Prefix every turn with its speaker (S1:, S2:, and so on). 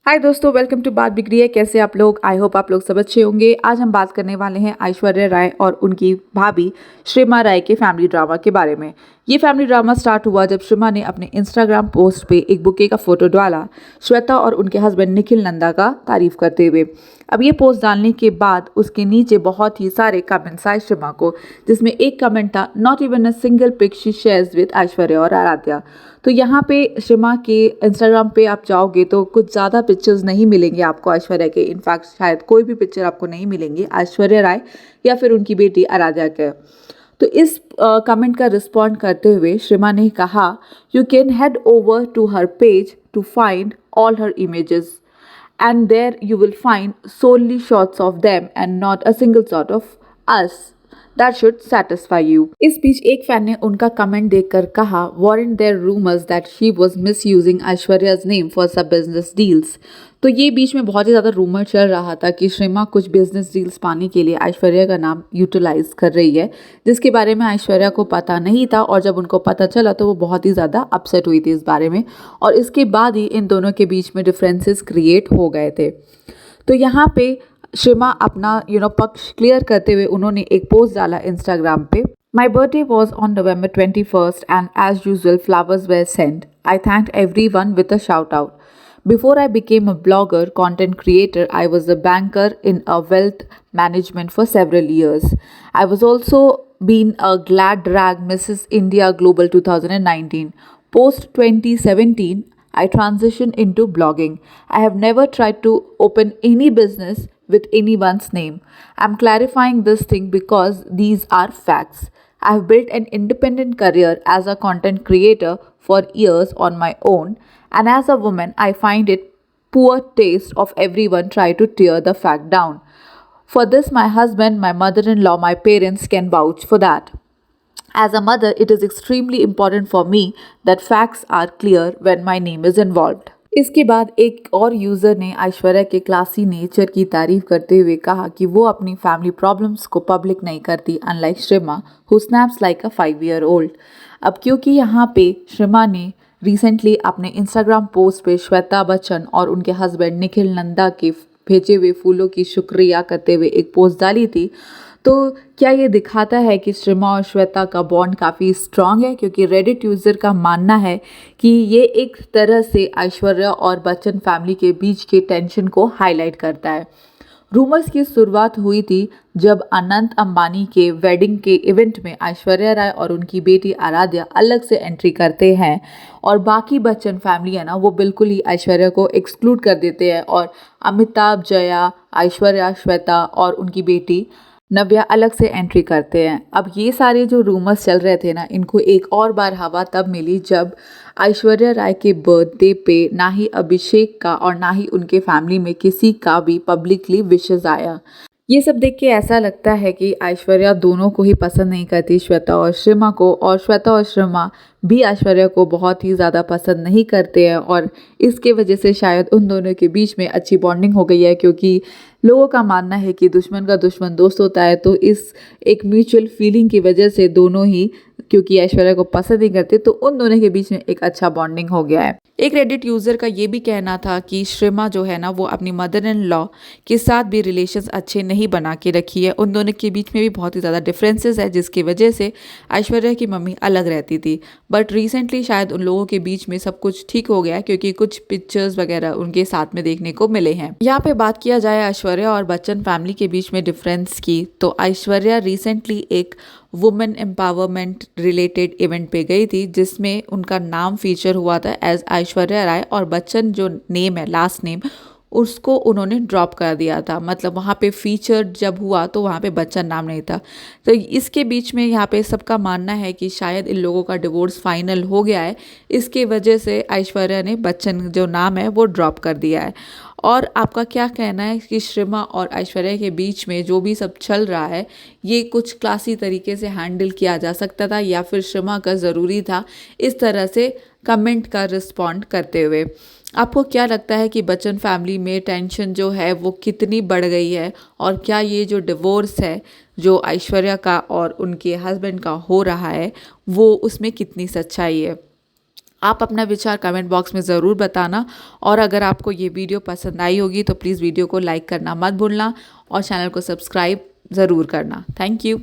S1: हाय दोस्तों, welcome to बात बिगड़ी है। कैसे आप लोग? आई होप आप लोग सब अच्छे होंगे। आज हम बात करने वाले हैं ऐश्वर्या राय और उनकी भाभी श्रीमा राय के फैमिली ड्रामा के बारे में। ये फैमिली ड्रामा स्टार्ट हुआ जब श्रीमा ने अपने इंस्टाग्राम पोस्ट पे एक बुके का फोटो डाला श्वेता और उनके हस्बैंड निखिल नंदा का तारीफ करते हुए। अब ये पोस्ट डालने के बाद उसके नीचे बहुत ही सारे कमेंट्स आए श्रीमा को, जिसमें एक कमेंट था, not even a single pic she shares with Aishwarya और आराध्या। तो यहाँ पे श्रीमा के इंस्टाग्राम पे आप जाओगे तो कुछ ज़्यादा पिक्चर्स नहीं मिलेंगे आपको ऐश्वर्या के। इनफैक्ट शायद कोई भी पिक्चर आपको नहीं मिलेंगी ऐश्वर्या राय या फिर उनकी बेटी आराध्या के। तो इस कमेंट का रिस्पॉन्ड करते हुए श्रीमा ने कहा, you can head over to her page to find all her images and there you will find solely shots of them and not a single shot of us. That should satisfy you. इस बीच एक fan ने उनका comment देखकर कहा, weren't there rumors that she was misusing ऐश्वर्या's name for some business deals? तो ये बीच में बहुत ही ज़्यादा रूमर चल रहा था कि श्रीमा कुछ बिजनेस डील्स पाने के लिए ऐश्वर्या का नाम यूटिलाइज कर रही है, जिसके बारे में ऐश्वर्या को पता नहीं था। और जब उनको पता चला तो वो बहुत ही ज़्यादा अपसेट हुई थी इस बारे में, और इसके बाद ही इन दोनों के बीच में डिफरेंसेस क्रिएट हो गए थे। तो यहाँ पे श्रीमा अपना पक्ष क्लियर करते हुए उन्होंने एक पोस्ट डाला इंस्टाग्राम पे। My birthday was on November 21st and as usual flowers were sent. I thanked everyone with a shout out. Before I became a blogger, content creator, I was a banker in a wealth management for several years. I was also been a glad drag Mrs. India Global 2019. Post 2017, I transitioned into blogging. I have never tried to open any business with anyone's name. I'm clarifying this thing because these are facts. I have built an independent career as a content creator for years on my own, and as a woman, I find it poor taste of everyone try to tear the fact down. For this, my husband, my mother in law, my parents can vouch for that. As a mother, it is extremely important for me that facts are clear when my name is involved. इसके बाद एक और user ने ऐश्वर्या के classy nature की तारीफ करते हुए कहा कि वो अपनी फैमिली प्रॉब्लम्स को पब्लिक नहीं करती, unlike Shrima who snaps like a 5-year-old। अब क्योंकि यहाँ पे श्रीमा ने रिसेंटली अपने इंस्टाग्राम पोस्ट पे श्वेता बच्चन और उनके हस्बैंड निखिल नंदा के भेजे हुए फूलों की शुक्रिया करते हुए एक पोस्ट डाली थी, तो क्या ये दिखाता है कि श्रीमा और श्वेता का बॉन्ड काफ़ी स्ट्रांग है? क्योंकि रेडिट यूज़र का मानना है कि ये एक तरह से ऐश्वर्या और बच्चन फैमिली के बीच के टेंशन को हाईलाइट करता है। रूमर्स की शुरुआत हुई थी जब अनंत अंबानी के वेडिंग के इवेंट में ऐश्वर्या राय और उनकी बेटी आराध्या अलग से एंट्री करते हैं और बाकी बच्चन फैमिली है ना, वो बिल्कुल ही ऐश्वर्या को एक्सक्लूड कर देते हैं और अमिताभ, जया, ऐश्वर्या, श्वेता और उनकी बेटी नव्या अलग से एंट्री करते हैं। अब ये सारे जो रूमर्स चल रहे थे ना, इनको एक और बार हवा तब मिली जब ऐश्वर्या राय के बर्थडे पे ना ही अभिषेक का और ना ही उनके फैमिली में किसी का भी पब्लिकली विशेस आया। ये सब देख के ऐसा लगता है कि ऐश्वर्या दोनों को ही पसंद नहीं करती, श्वेता और श्रीमा को, और श्वेता और श्रीमा भी ऐश्वर्या को बहुत ही ज़्यादा पसंद नहीं करते हैं। और इसके वजह से शायद उन दोनों के बीच में अच्छी बॉन्डिंग हो गई है, क्योंकि लोगों का मानना है कि दुश्मन का दुश्मन दोस्त होता है। तो इस एक म्यूचुअल फीलिंग की वजह से दोनों ही, क्योंकि ऐश्वर्या को पसंद नहीं करते, तो उन दोनों के बीच में एक अच्छा बॉन्डिंग हो गया है। एक रेडिट यूज़र का ये भी कहना था कि श्रीमा जो है ना, वो अपनी मदर इन लॉ के साथ भी रिलेशंस अच्छे नहीं बना के रखी है। उन दोनों के बीच में भी बहुत ही ज़्यादा डिफरेंसेस है, जिसकी वजह से ऐश्वर्या की मम्मी अलग रहती थी। बट रिसेंटली शायद उन लोगों के बीच में सब कुछ ठीक हो गया है, क्योंकि कुछ पिक्चर्स वगैरह उनके साथ में देखने को मिले हैं। यहाँ पे बात किया जाए ऐश्वर्या और बच्चन फैमिली के बीच में डिफरेंस की, तो ऐश्वर्या रिसेंटली एक वुमेन एम्पावरमेंट रिलेटेड इवेंट पे गई थी, जिसमें उनका नाम फीचर हुआ था एज ऐश्वर्या राय, और बच्चन जो नेम है, लास्ट नेम, उसको उन्होंने ड्रॉप कर दिया था। मतलब वहाँ पे फीचर जब हुआ तो वहाँ पे बच्चन नाम नहीं था। तो इसके बीच में यहाँ पे सबका मानना है कि शायद इन लोगों का डिवोर्स फाइनल हो गया है, इसके वजह से ऐश्वर्या ने बच्चन जो नाम है वो ड्रॉप कर दिया है। और आपका क्या कहना है कि श्रीमा और ऐश्वर्या के बीच में जो भी सब चल रहा है, ये कुछ क्लासी तरीके से हैंडल किया जा सकता था, या फिर श्रीमा का ज़रूरी था इस तरह से कमेंट का रिस्पॉन्ड करते हुए? आपको क्या लगता है कि बच्चन फैमिली में टेंशन जो है वो कितनी बढ़ गई है, और क्या ये जो डिवोर्स है जो ऐश्वर्या का और उनके हस्बैंड का हो रहा है, वो उसमें कितनी सच्चाई है? आप अपना विचार कमेंट बॉक्स में ज़रूर बताना और अगर आपको ये वीडियो पसंद आई होगी तो प्लीज़ वीडियो को लाइक करना मत भूलना और चैनल को सब्सक्राइब ज़रूर करना। Thank you.